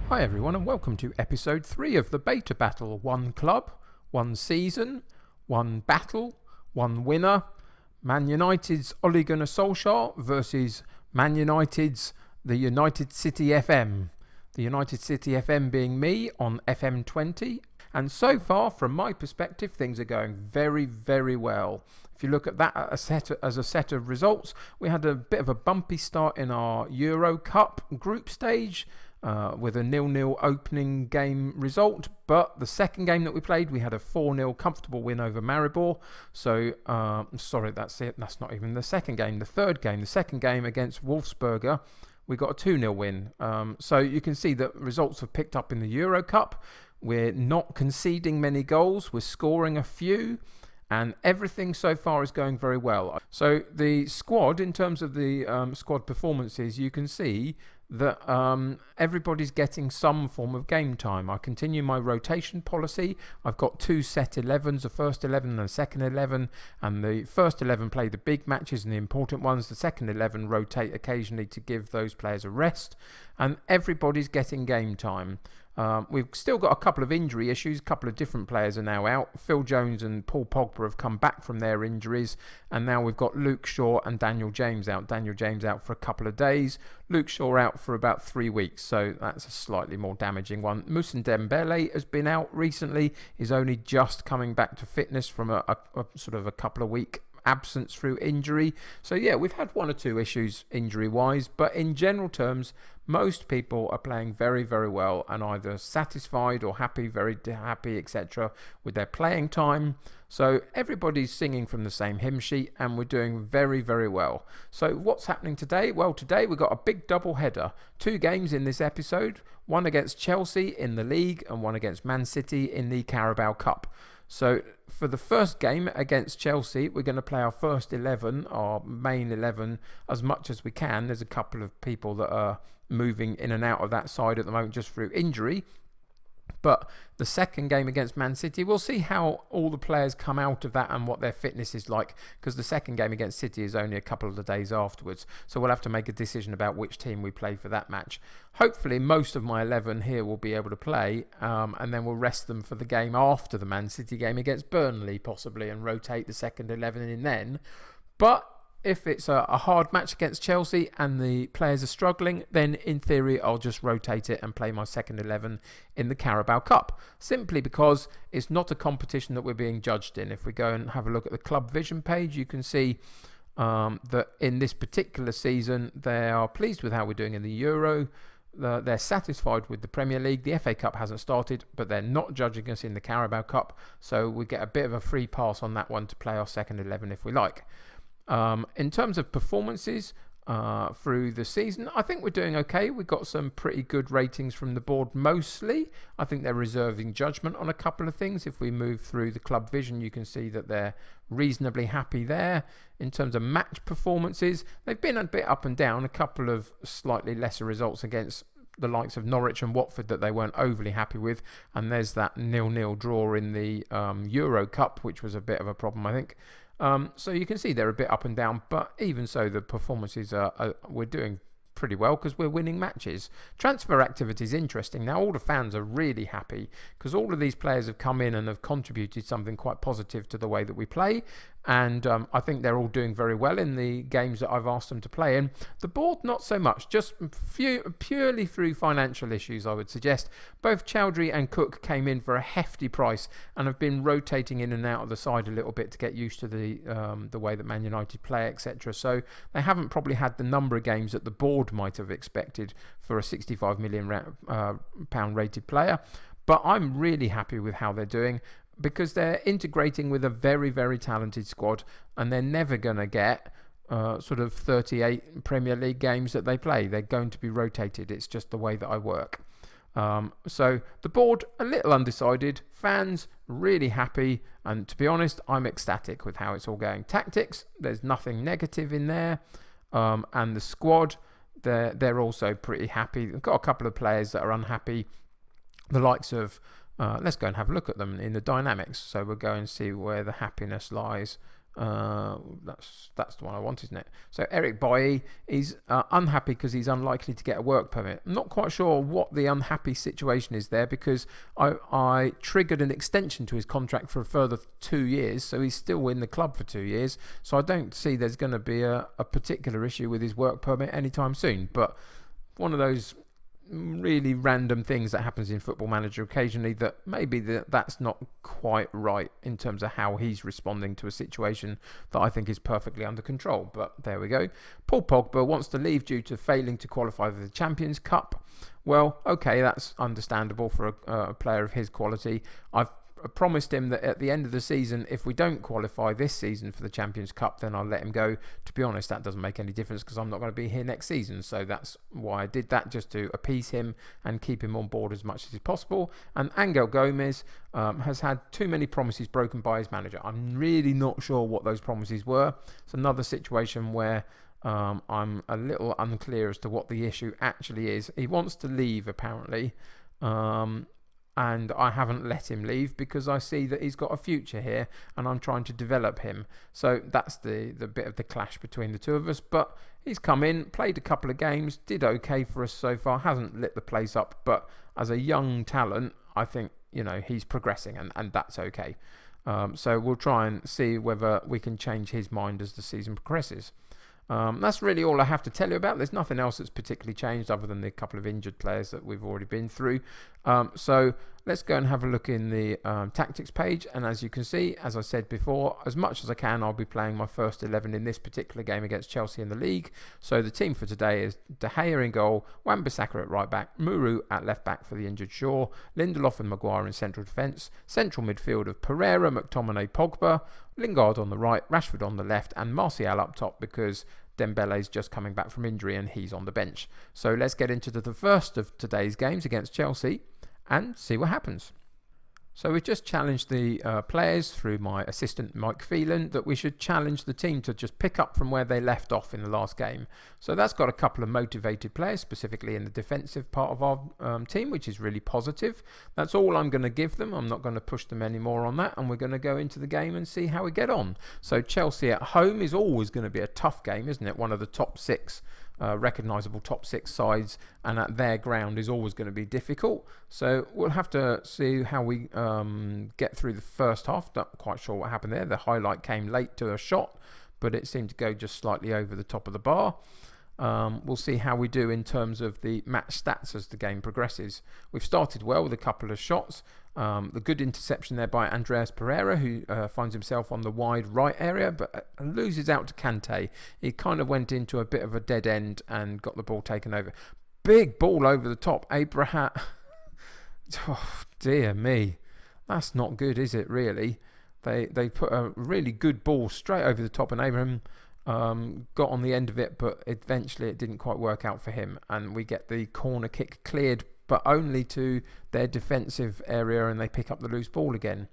Hi everyone and welcome to episode 3 of the Beta Battle. One club, one season, one battle, one winner. Man United's Ole Gunnar Solskjaer versus Man United's the United City FM. The United City FM being me on FM20. And so far, from my perspective, things are going very, very well. If you look at that as a set of results, we had a bit of a bumpy start in our Euro Cup group stage with a 0-0 opening game result. But the second game that we played, we had a 4-0 comfortable win over Maribor. So, sorry, that's it. That's not even the second game. The second game against Wolfsberger, we got a 2-0 win. So you can see that results have picked up in the Euro Cup. We're not conceding many goals. We're scoring a few. And everything so far is going very well. So the squad, in terms of the squad performances, you can see that everybody's getting some form of game time. I continue my rotation policy. I've got 2 set 11s, a first 11 and a second 11. And the first 11 play the big matches and the important ones. The second 11 rotate occasionally to give those players a rest. And everybody's getting game time. We've still got a couple of injury issues. A couple of different players are now out. Phil Jones and Paul Pogba have come back from their injuries. And now we've got Luke Shaw and Daniel James out. Daniel James out for a couple of days. Luke Shaw out for about 3 weeks. So that's a slightly more damaging one. Moussa Dembele has been out recently. He's only just coming back to fitness from a sort of a couple of week absence through injury. So yeah, we've had 1 or 2 issues injury wise, but in general terms, most people are playing very, very well and either satisfied or happy, very happy, etc. with their playing time. So everybody's singing from the same hymn sheet and we're doing very, very well. So what's happening today? Well, today we've got a big double header. 2 games in this episode, one against Chelsea in the league and one against Man City in the Carabao Cup. So for the first game against Chelsea, we're going to play our first 11, our main 11, as much as we can. There's a couple of people that are moving in and out of that side at the moment just through injury. But the second game against Man City, we'll see how all the players come out of that and what their fitness is like, because the second game against City is only a couple of the days afterwards. So we'll have to make a decision about which team we play for that match. Hopefully most of my 11 here will be able to play, and then we'll rest them for the game after the Man City game against Burnley possibly, and rotate the second 11 in then. But if it's a hard match against Chelsea and the players are struggling, then in theory I'll just rotate it and play my second 11 in the Carabao Cup, simply because it's not a competition that we're being judged in. If we go and have a look at the Club Vision page, you can see that in this particular season they are pleased with how we're doing in the Euro. They're satisfied with the Premier League. The FA Cup hasn't started, but they're not judging us in the Carabao Cup, so we get a bit of a free pass on that one to play our second 11 if we like. In terms of performances through the season, I think we're doing okay. We've got some pretty good ratings from the board mostly. I think they're reserving judgment on a couple of things. If we move through the Club Vision, you can see that they're reasonably happy there. In terms of match performances, they've been a bit up and down. A couple of slightly lesser results against the likes of Norwich and Watford that they weren't overly happy with. And there's that 0-0 draw in the Euro Cup, which was a bit of a problem, I think. So you can see they're a bit up and down, but even so, the performances we're doing pretty well because we're winning matches. Transfer activity is interesting. Now all the fans are really happy because all of these players have come in and have contributed something quite positive to the way that we play. And I think they're all doing very well in the games that I've asked them to play in. The board, not so much, just purely through financial issues, I would suggest. Both Chowdhury and Cook came in for a hefty price and have been rotating in and out of the side a little bit to get used to the way that Man United play, etc. So they haven't probably had the number of games that the board might have expected for a £65 million rated player. But I'm really happy with how they're doing, because they're integrating with a very, very talented squad, and they're never going to get sort of 38 Premier League games that they play. They're going to be rotated. It's just the way that I work. So the board, a little undecided. Fans, really happy. And to be honest, I'm ecstatic with how it's all going. Tactics, there's nothing negative in there. And the squad, they're also pretty happy. They've got a couple of players that are unhappy. The likes of... let's go and have a look at them in the dynamics. So we'll go and see where the happiness lies. That's the one I want, isn't it? So Eric Bailly is unhappy because he's unlikely to get a work permit. I'm not quite sure what the unhappy situation is there, because I triggered an extension to his contract for a further 2 years, so he's still in the club for 2 years. So I don't see there's going to be a particular issue with his work permit anytime soon. But one of those really random things that happens in Football Manager occasionally, that maybe that's not quite right in terms of how he's responding to a situation that I think is perfectly under control. But there we go. Paul Pogba wants to leave due to failing to qualify for the Champions Cup. Well, okay, that's understandable for a player of his quality. I've promised him that at the end of the season, if we don't qualify this season for the Champions Cup, then I'll let him go. To be honest, that doesn't make any difference because I'm not going to be here next season. So that's why I did that, just to appease him and keep him on board as much as possible. And Angel Gomez has had too many promises broken by his manager. I'm really not sure what those promises were. It's another situation where I'm a little unclear as to what the issue actually is. He wants to leave, apparently. And I haven't let him leave because I see that he's got a future here and I'm trying to develop him. So that's the bit of the clash between the two of us. But he's come in, played a couple of games, did okay for us so far, hasn't lit the place up. But as a young talent, I think, he's progressing and that's okay. So we'll try and see whether we can change his mind as the season progresses. That's really all I have to tell you about. There's nothing else that's particularly changed other than the couple of injured players that we've already been through. So let's go and have a look in the tactics page. And as you can see, as I said before, as much as I can, I'll be playing my first 11 in this particular game against Chelsea in the league. So the team for today is De Gea in goal, Wan-Bissaka at right back, Muru at left back for the injured Shaw, Lindelof and Maguire in central defence, central midfield of Pereira, McTominay, Pogba, Lingard on the right, Rashford on the left, and Martial up top because Dembele's just coming back from injury and he's on the bench. So let's get into the first of today's games against Chelsea and see what happens. So we've just challenged the players through my assistant Mike Phelan that we should challenge the team to just pick up from where they left off in the last game. So that's got a couple of motivated players, specifically in the defensive part of our team, which is really positive. That's all I'm going to give them. I'm not going to push them any more on that, and we're going to go into the game and see how we get on. So Chelsea at home is always going to be a tough game, isn't it? One of the top six. Recognisable top six sides, and at their ground is always going to be difficult. So we'll have to see how we get through the first half. Not quite sure what happened there. The highlight came late to a shot, but it seemed to go just slightly over the top of the bar. We'll see how we do in terms of the match stats as the game progresses. We've started well with a couple of shots. The good interception there by Andreas Pereira, who finds himself on the wide right area, but loses out to Kante. He kind of went into a bit of a dead end and got the ball taken over. Big ball over the top. Abraham. Oh, dear me. That's not good, is it, really? They put a really good ball straight over the top, and Abraham got on the end of it, but eventually it didn't quite work out for him. And we get the corner kick cleared, but only to their defensive area, and they pick up the loose ball again.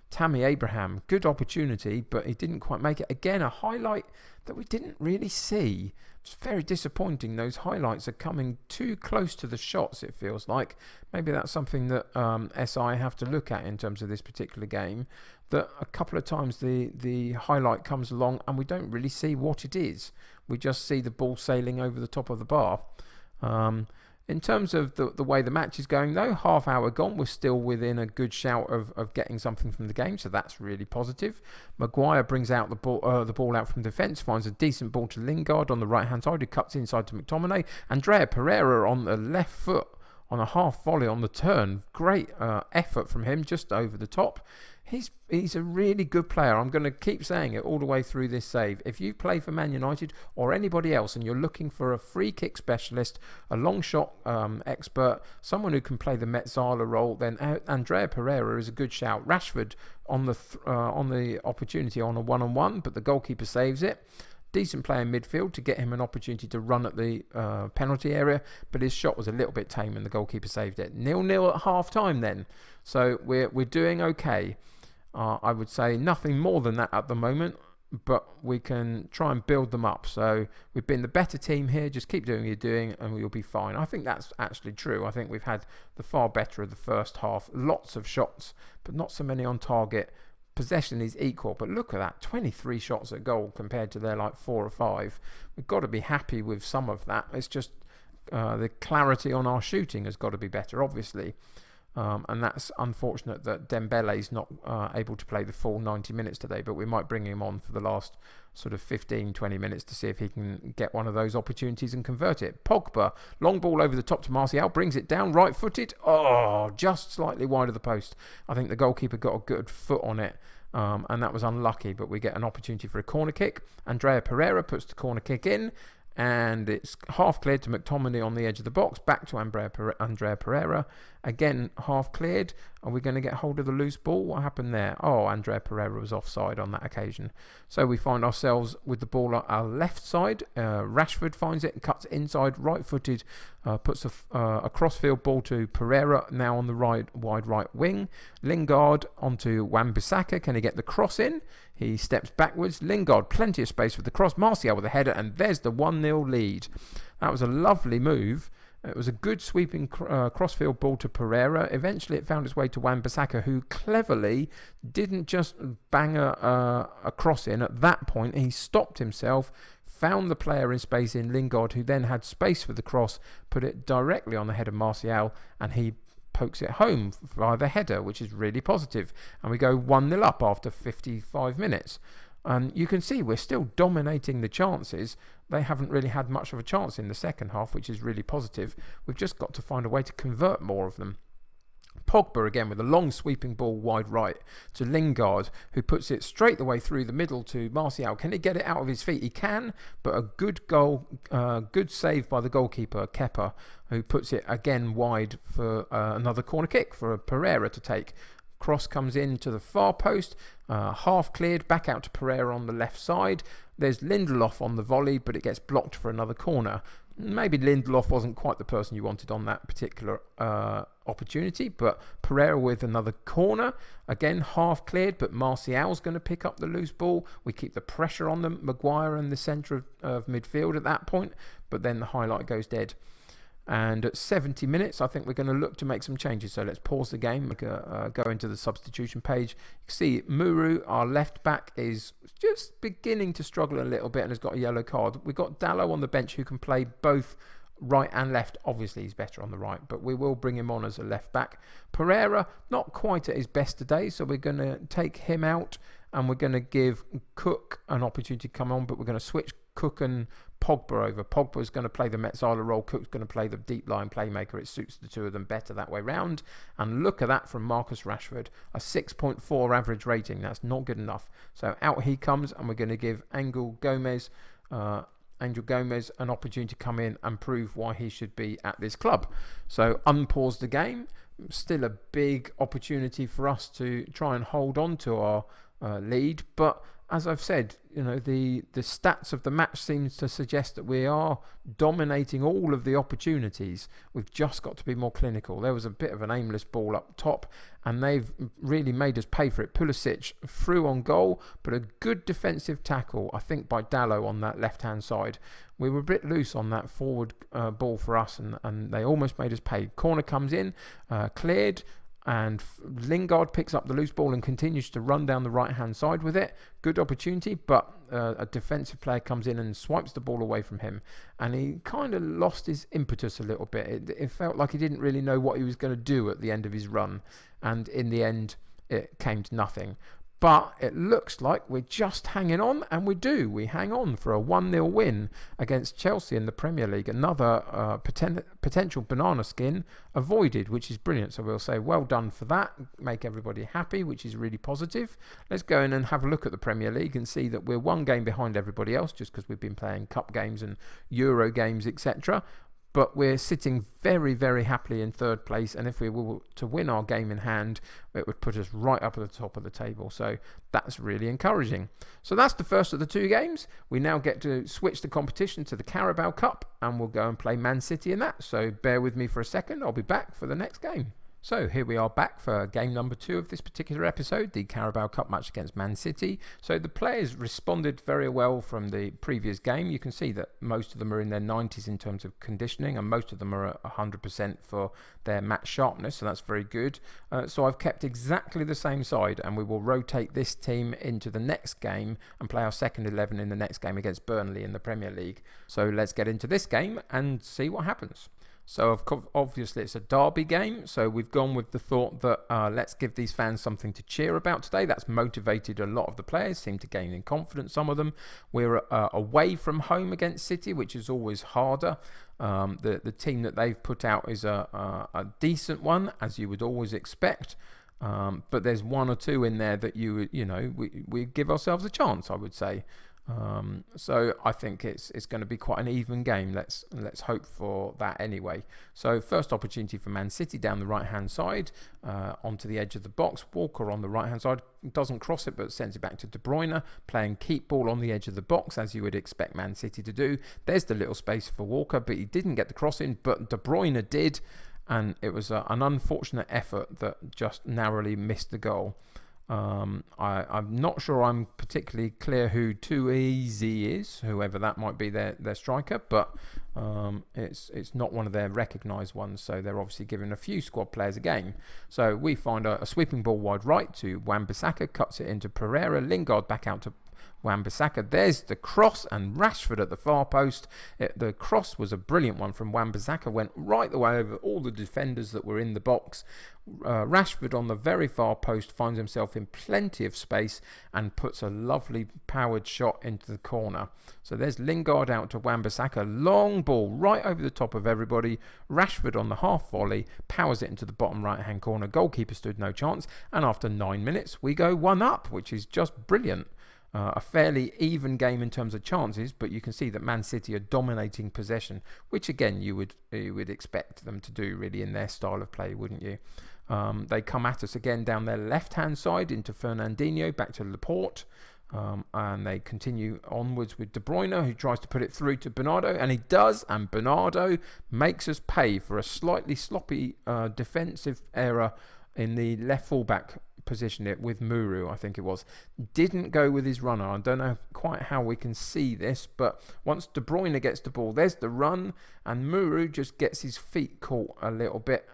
Tammy Abraham, good opportunity, but he didn't quite make it. Again, a highlight that we didn't really see. It's very disappointing. Those highlights are coming too close to the shots, it feels like. Maybe that's something that SI have to look at in terms of this particular game, that a couple of times the highlight comes along and we don't really see what it is. We just see the ball sailing over the top of the bar. In terms of the way the match is going, though, half hour gone, we're still within a good shout of getting something from the game, so that's really positive. Maguire brings out the ball out from defence, finds a decent ball to Lingard on the right-hand side, who cuts inside to McTominay. Andrea Pereira on the left foot on a half volley on the turn. Great effort from him, just over the top. He's a really good player. I'm going to keep saying it all the way through this save. If you play for Man United or anybody else and you're looking for a free kick specialist, a long shot expert, someone who can play the Metzala role, then Andrea Pereira is a good shout. Rashford on the opportunity on a one-on-one, but the goalkeeper saves it. Decent play in midfield to get him an opportunity to run at the penalty area, but his shot was a little bit tame and the goalkeeper saved it. 0-0 at half-time then. So we're doing okay. I would say nothing more than that at the moment, but we can try and build them up. So we've been the better team here. Just keep doing what you're doing and we'll be fine. I think that's actually true. I think we've had the far better of the first half. Lots of shots, but not so many on target. possession is equal, but look at that, 23 shots at goal compared to their like 4 or 5. We've got to be happy with some of that. It's just the clarity on our shooting has got to be better, obviously. And that's unfortunate that Dembele's not able to play the full 90 minutes today, but we might bring him on for the last sort of 15-20 minutes to see if he can get one of those opportunities and convert it. Pogba, long ball over the top to Martial, brings it down, right-footed. Oh, just slightly wide of the post. I think the goalkeeper got a good foot on it, and that was unlucky, but we get an opportunity for a corner kick. Andrea Pereira puts the corner kick in, and it's half cleared to McTominay on the edge of the box, back to Andrea Pereira, again half cleared. Are we going to get hold of the loose ball? What happened there? Oh, Andrea Pereira was offside on that occasion. So we find ourselves with the ball at our left side. Rashford finds it, cuts inside, right-footed, puts a crossfield ball to Pereira, now on the wide right wing. Lingard onto Wan-Bissaka. Can he get the cross in? He steps backwards. Lingard, plenty of space for the cross. Martial with a header, and there's the 1-0 lead. That was a lovely move. It was a good sweeping crossfield ball to Pereira. Eventually it found its way to Wan-Bissaka, who cleverly didn't just bang a cross in. At that point, he stopped himself, found the player in space in Lingard, who then had space for the cross, put it directly on the head of Martial, and he pokes it home via the header, which is really positive. And we go 1-0 up after 55 minutes. And you can see we're still dominating the chances. They haven't really had much of a chance in the second half, which is really positive. We've just got to find a way to convert more of them. Pogba again with a long sweeping ball wide right to Lingard, who puts it straight the way through the middle to Martial. Can he get it out of his feet? He can, but a good goal, good save by the goalkeeper, Kepa, who puts it again wide for another corner kick for Pereira to take. Cross comes in to the far post, half cleared, back out to Pereira on the left side. There's Lindelof on the volley, but it gets blocked for another corner. Maybe Lindelof wasn't quite the person you wanted on that particular opportunity, but Pereira with another corner. Again, half cleared, but Martial's going to pick up the loose ball. We keep the pressure on them, Maguire in the centre of midfield at that point, but then the highlight goes dead. And at 70 minutes, I think we're going to look to make some changes. So let's pause the game, go into the substitution page. You can see Muru, our left back, is just beginning to struggle a little bit and has got a yellow card. We've got Dallo on the bench who can play both right and left. Obviously, he's better on the right, but we will bring him on as a left back. Pereira, not quite at his best today, so we're going to take him out and we're going to give Cook an opportunity to come on, but we're going to switch Cook and Pogba over. Pogba's going to play the Metzala role. Cook's going to play the deep line playmaker. It suits the two of them better that way round. And look at that from Marcus Rashford. A 6.4 average rating. That's not good enough. So out he comes, and we're going to give Angel Gomez an opportunity to come in and prove why he should be at this club. So unpause the game. Still a big opportunity for us to try and hold on to our lead, but as I've said, you know, the stats of the match seems to suggest that we are dominating all of the opportunities. We've just got to be more clinical. There was a bit of an aimless ball up top, and they've really made us pay for it. Pulisic through on goal, but a good defensive tackle, I think, by Dallo on that left-hand side. We were a bit loose on that forward ball for us, and they almost made us pay. Corner comes in, cleared, and Lingard picks up the loose ball and continues to run down the right hand side with it. Good opportunity, but a defensive player comes in and swipes the ball away from him, and he kind of lost his impetus a little bit. It felt like he didn't really know what he was going to do at the end of his run, and in the end it came to nothing. But it looks like we're just hanging on, and we do. We hang on for a 1-0 win against Chelsea in the Premier League. Another potential banana skin avoided, which is brilliant. So we'll say well done for that. Make everybody happy, which is really positive. Let's go in and have a look at the Premier League and see that we're one game behind everybody else just because we've been playing cup games and Euro games, etc. But we're sitting very, very happily in third place. And if we were to win our game in hand, it would put us right up at the top of the table. So that's really encouraging. So that's the first of the two games. We now get to switch the competition to the Carabao Cup, and we'll go and play Man City in that. So bear with me for a second. I'll be back for the next game. So here we are back for game number 2 of this particular episode, the Carabao Cup match against Man City. So the players responded very well from the previous game. You can see that most of them are in their 90s in terms of conditioning, and most of them are at 100% for their match sharpness, so that's very good. So I've kept exactly the same side, and we will rotate this team into the next game and play our second 11 in the next game against Burnley in the Premier League. So let's get into this game and see what happens. So obviously it's a derby game, so we've gone with the thought that let's give these fans something to cheer about today. That's motivated a lot of the players, seem to gain in confidence, some of them. We're away from home against City, which is always harder. The team that they've put out is a decent one, as you would always expect. But there's one or two in there that we give ourselves a chance, I would say. So I think it's going to be quite an even game. Let's hope for that anyway. So first opportunity for Man City down the right hand side, onto the edge of the box. Walker on the right hand side doesn't cross it but sends it back to De Bruyne, playing keep ball on the edge of the box as you would expect Man City to do. There's the little space for Walker, but he didn't get the cross in, but De Bruyne did, and it was an unfortunate effort that just narrowly missed the goal. I'm not sure I'm particularly clear who Too Easy is, whoever that might be their striker, but it's not one of their recognised ones, so they're obviously giving a few squad players a game. So we find a sweeping ball wide right to Wan-Bissaka, cuts it into Pereira, Lingard back out to Wan-Bissaka. There's the cross, and Rashford at the far post. The cross was a brilliant one from Wan-Bissaka, went right the way over all the defenders that were in the box. Rashford on the very far post finds himself in plenty of space and puts a lovely powered shot into the corner. So there's Lingard out to Wan-Bissaka, long ball right over the top of everybody. Rashford on the half volley powers it into the bottom right hand corner. Goalkeeper stood no chance, and after 9 minutes we go 1-up, which is just brilliant. A fairly even game in terms of chances, but you can see that Man City are dominating possession, which again you would expect them to do really in their style of play, wouldn't you? They come at us again down their left-hand side into Fernandinho, back to Laporte, and they continue onwards with De Bruyne, who tries to put it through to Bernardo, and he does, and Bernardo makes us pay for a slightly sloppy defensive error in the left fullback position it with Muru, I think it was. Didn't go with his runner. I don't know quite how we can see this, but once De Bruyne gets the ball, there's the run, and Muru just gets his feet caught a little bit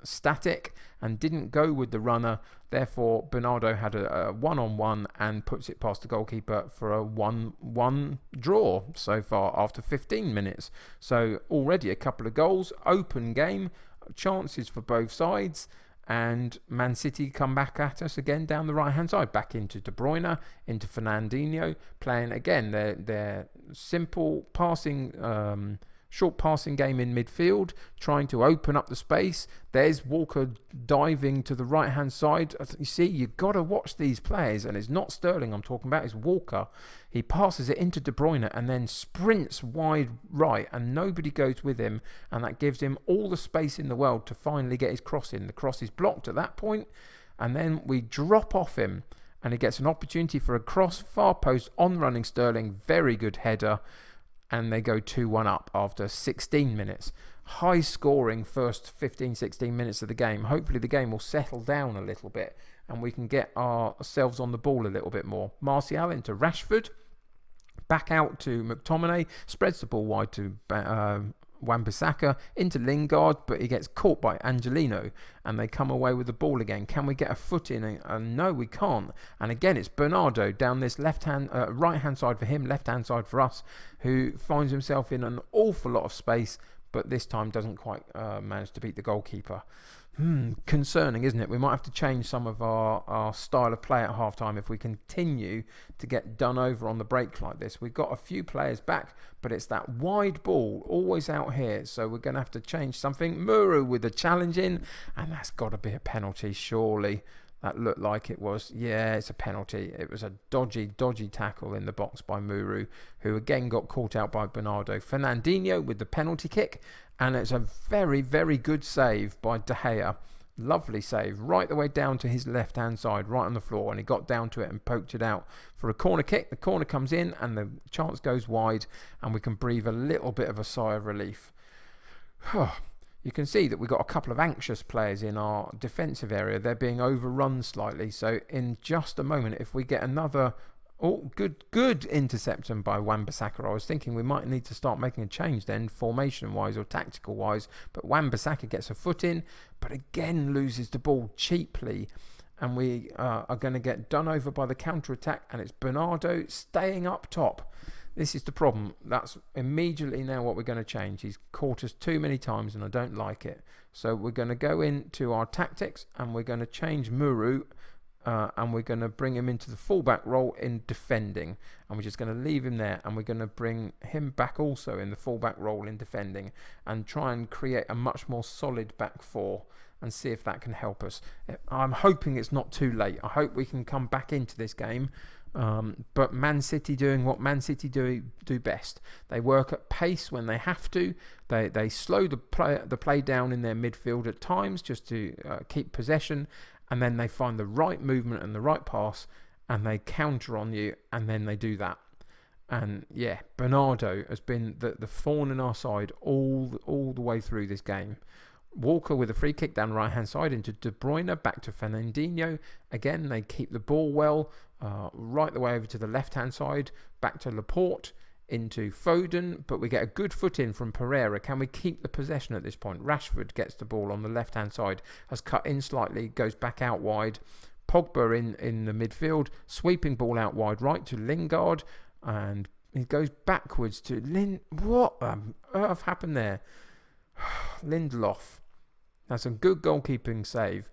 static and didn't go with the runner. Therefore Bernardo had a one-on-one and puts it past the goalkeeper for a 1-1 draw so far after 15 minutes. So already a couple of goals, open game, chances for both sides. And Man City come back at us again down the right hand side, back into De Bruyne, into Fernandinho, playing again their simple passing, short passing game in midfield, trying to open up the space. There's Walker diving to the right hand side. You see, you've got to watch these players, and it's not Sterling I'm talking about, it's Walker. He passes it into De Bruyne and then sprints wide right, and nobody goes with him, and that gives him all the space in the world to finally get his cross in. The cross is blocked at that point, and then we drop off him, and he gets an opportunity for a cross, far post on running Sterling, very good header, and they go 2-1 up after 16 minutes. High scoring first 15-16 minutes of the game. Hopefully the game will settle down a little bit and we can get ourselves on the ball a little bit more. Martial into Rashford, back out to McTominay, spreads the ball wide to Wan-Bissaka, into Lingard, but he gets caught by Angelino and they come away with the ball again. Can we get a foot in? No, we can't. And again, it's Bernardo down this right hand side for him, left hand side for us, who finds himself in an awful lot of space, but this time doesn't quite manage to beat the goalkeeper. Concerning, isn't it? We might have to change some of our style of play at half-time if we continue to get done over on the break like this. We've got a few players back, but it's that wide ball always out here, so we're going to have to change something. Muru with a challenge in, and that's got to be a penalty, surely. That looked like it was. Yeah, it's a penalty. It was a dodgy tackle in the box by Muru, who again got caught out by Bernardo. Fernandinho with the penalty kick, and it's a very, very good save by De Gea. Lovely save, right the way down to his left-hand side, right on the floor, and he got down to it and poked it out for a corner kick. The corner comes in, and the chance goes wide, and we can breathe a little bit of a sigh of relief. you can see that we've got a couple of anxious players in our defensive area. They're being overrun slightly. So in just a moment, if we get another good interception by Wan-Bissaka, I was thinking we might need to start making a change then, formation-wise or tactical-wise. But Wan-Bissaka gets a foot in, but again loses the ball cheaply. And we are going to get done over by the counter-attack, and it's Bernardo staying up top. This is the problem. That's immediately now what we're going to change. He's caught us too many times and I don't like it. So we're going to go into our tactics and we're going to change Muru and we're going to bring him into the fullback role in defending. And we're just going to leave him there and we're going to bring him back also in the fullback role in defending and try and create a much more solid back four and see if that can help us. I'm hoping it's not too late. I hope we can come back into this game. But Man City doing what Man City do best. They work at pace when they have to. They slow the play down in their midfield at times just to keep possession, and then they find the right movement and the right pass, and they counter on you, and then they do that. And yeah, Bernardo has been the thorn in our side all the way through this game. Walker with a free kick down the right hand side into De Bruyne, back to Fernandinho. Again, they keep the ball well, right the way over to the left hand side, back to Laporte, into Foden, but we get a good foot in from Pereira. Can we keep the possession at this point? Rashford gets the ball on the left hand side, has cut in slightly, goes back out wide. Pogba in the midfield, sweeping ball out wide right to Lingard, and he goes backwards to What on earth happened there? Lindelof. That's a good goalkeeping save.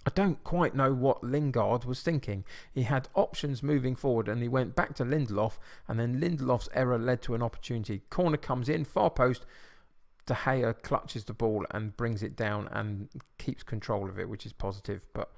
I don't quite know what Lingard was thinking. He had options moving forward and he went back to Lindelof, and then Lindelof's error led to an opportunity. Corner comes in, far post. De Gea clutches the ball and brings it down and keeps control of it, which is positive. But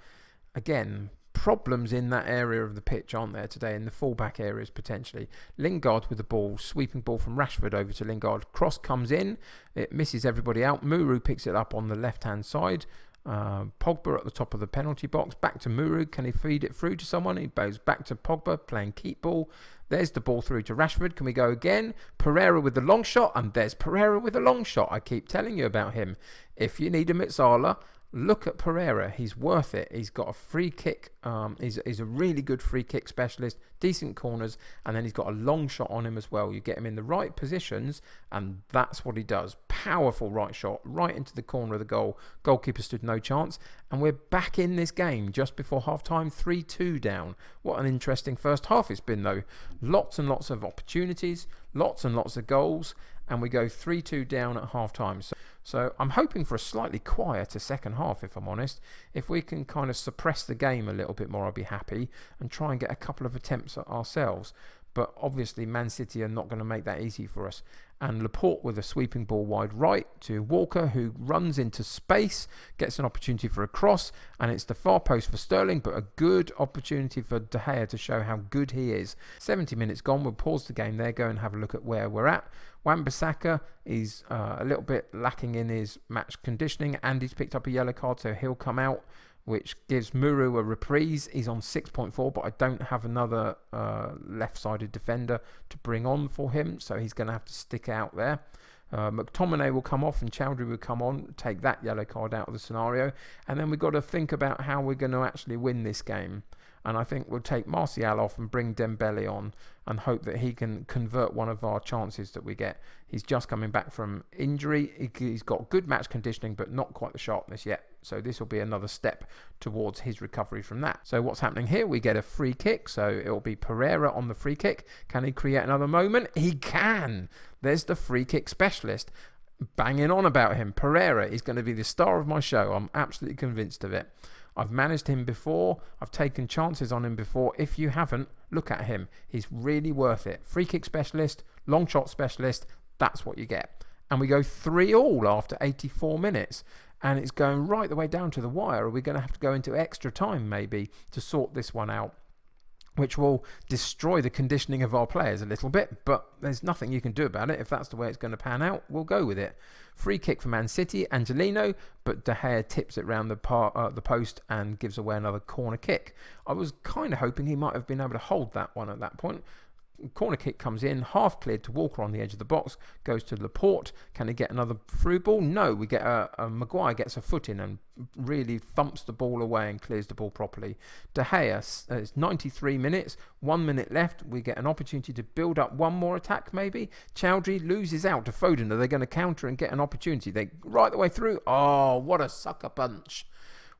again, problems in that area of the pitch, aren't there today, in the fullback areas potentially. Lingard with the ball, sweeping ball from Rashford over to Lingard. Cross comes in, it misses everybody out. Muru picks it up on the left hand side. Pogba at the top of the penalty box, back to Muru. Can he feed it through to someone? He goes back to Pogba, playing keep ball. There's the ball through to Rashford. Can we go again? Pereira with the long shot, and there's Pereira with a long shot. I keep telling you about him. If you need a Mitsala, look at Pereira. He's worth it. He's got a free kick. He's a really good free kick specialist, decent corners, and then he's got a long shot on him as well. You get him in the right positions, and that's what he does. Powerful right shot, right into the corner of the goal. Goalkeeper stood no chance, and we're back in this game just before half-time, 3-2 down. What an interesting first half it's been, though. Lots and lots of opportunities, lots and lots of goals, and we go 3-2 down at half-time. So I'm hoping for a slightly quieter second half, if I'm honest. If we can kind of suppress the game a little bit more, I'll be happy, and try and get a couple of attempts at ourselves. But obviously Man City are not going to make that easy for us. And Laporte with a sweeping ball wide right to Walker, who runs into space, gets an opportunity for a cross, and it's the far post for Sterling, but a good opportunity for De Gea to show how good he is. 70 minutes gone, we'll pause the game there, go and have a look at where we're at. Wan-Bissaka is a little bit lacking in his match conditioning, and he's picked up a yellow card, so he'll come out, which gives Muru a reprise. He's on 6.4, but I don't have another left-sided defender to bring on for him, so he's going to have to stick out there. McTominay will come off and Chowdhury will come on, take that yellow card out of the scenario, and then we've got to think about how we're going to actually win this game. And I think we'll take Martial off and bring Dembele on and hope that he can convert one of our chances that we get. He's just coming back from injury. He's got good match conditioning, but not quite the sharpness yet. So this will be another step towards his recovery from that. So what's happening here? We get a free kick. So it will be Pereira on the free kick. Can he create another moment? He can. There's the free kick specialist. Banging on about him. Pereira is going to be the star of my show. I'm absolutely convinced of it. I've managed him before. I've taken chances on him before. If you haven't, look at him. He's really worth it. Free kick specialist, long shot specialist. That's what you get. And we go 3-3 after 84 minutes. And it's going right the way down to the wire. Are we going to have to go into extra time maybe to sort this one out? Which will destroy the conditioning of our players a little bit, but there's nothing you can do about it. If that's the way it's going to pan out, we'll go with it. Free kick for Man City, Angelino, but De Gea tips it round the post and gives away another corner kick. I was kind of hoping he might have been able to hold that one at that point. corner kick comes in, half cleared to Walker on the edge of the box, goes to Laporte. Can he get another through ball? No, we get Maguire gets a foot in and really thumps the ball away and clears the ball properly. De Gea, it's 93 minutes, 1 minute left. We get an opportunity to build up one more attack maybe. Chowdhury loses out to Foden. Are they going to counter and get an opportunity? They right the way through. Oh, what a sucker punch.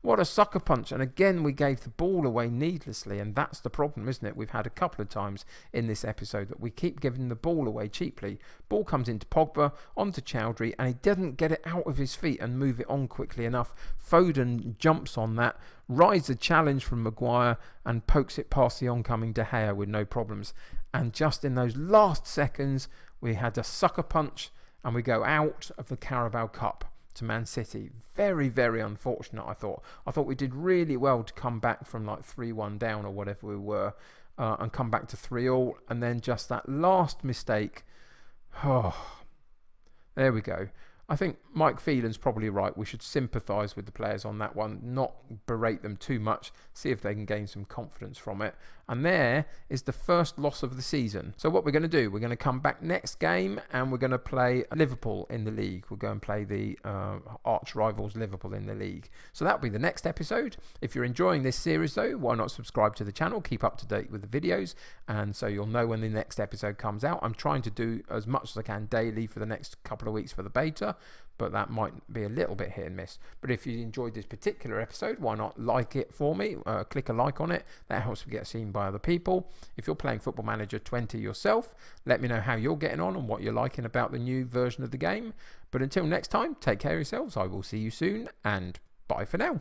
What a sucker punch. And again, we gave the ball away needlessly. And that's the problem, isn't it? We've had a couple of times in this episode that we keep giving the ball away cheaply. Ball comes into Pogba, onto Chowdhury, and he doesn't get it out of his feet and move it on quickly enough. Foden jumps on that, rides the challenge from Maguire, and pokes it past the oncoming De Gea with no problems. And just in those last seconds, we had a sucker punch, and we go out of the Carabao Cup to Man City. Very, very unfortunate, I thought. I thought we did really well to come back from like 3-1 down or whatever we were, and come back to 3-3, and then just that last mistake. Oh, there we go. I think Mike Phelan's probably right. We should sympathise with the players on that one, not berate them too much, see if they can gain some confidence from it. And there is the first loss of the season. So what we're going to do, we're going to come back next game and we're going to play Liverpool in the league. We'll go and play the arch rivals Liverpool in the league. So that'll be the next episode. If you're enjoying this series though, why not subscribe to the channel, keep up to date with the videos, and so you'll know when the next episode comes out. I'm trying to do as much as I can daily for the next couple of weeks for the beta, but that might be a little bit hit and miss. But if you enjoyed this particular episode, why not like it for me? Click a like on it. That helps me get seen by other people. If you're playing Football Manager 20 yourself, let me know how you're getting on and what you're liking about the new version of the game. But until next time, take care of yourselves. I will see you soon, and bye for now.